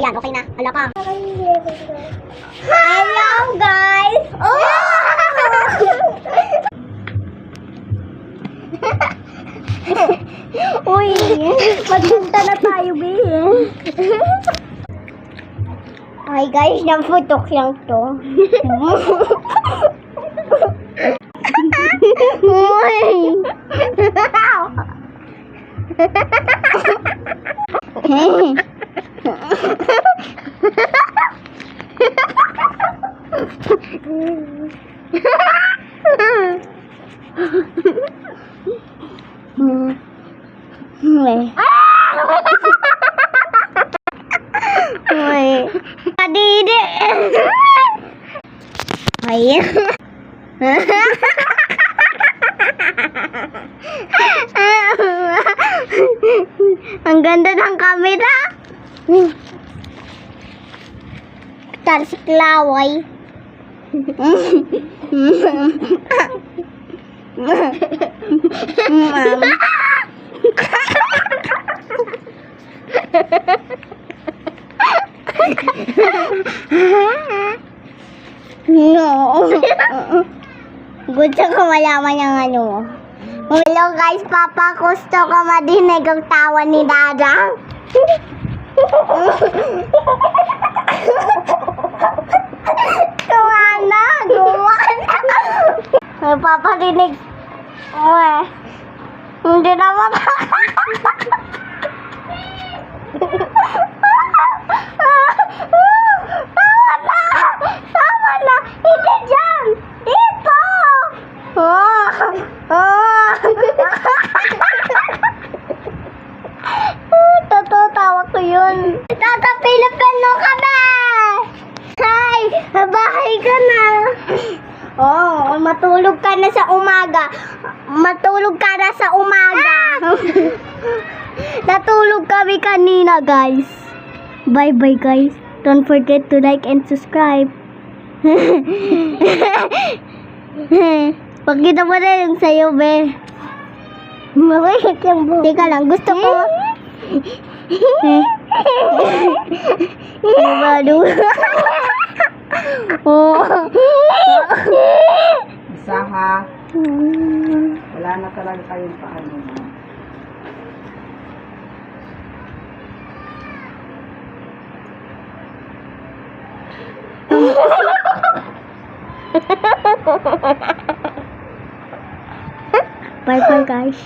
yan, okay na. Ala ka. Hello, guys! Oh! Uy, magpunta na tayo, babe. Ay, guys, naputok lang to. Uy! Uy. Kadidi. Ay. Ang ganda ng camera. Talas klaway. No. Gusto ko malaman yung ano mo. Hello guys, Papa, gusto ko madinig ang tawa ni Dada. Gumana. Ay, papadinig. Uy. Hindi naman. Tama na. Hindi dyan. Dito. Tatawa ko yun. Tata, Pilipino kami. Hi, bahay ka na. Oh, matulog ka na sa umaga. Matulog ka na sa umaga. Natulog kami kanina, guys. Bye-bye, guys. Don't forget to like and subscribe. Pagkita mo na yung sayo, be. Makikit yung buhok. Teka lang, gusto ko. Isa ha. Wala na talaga kayong paano mo. Bye bye, guys.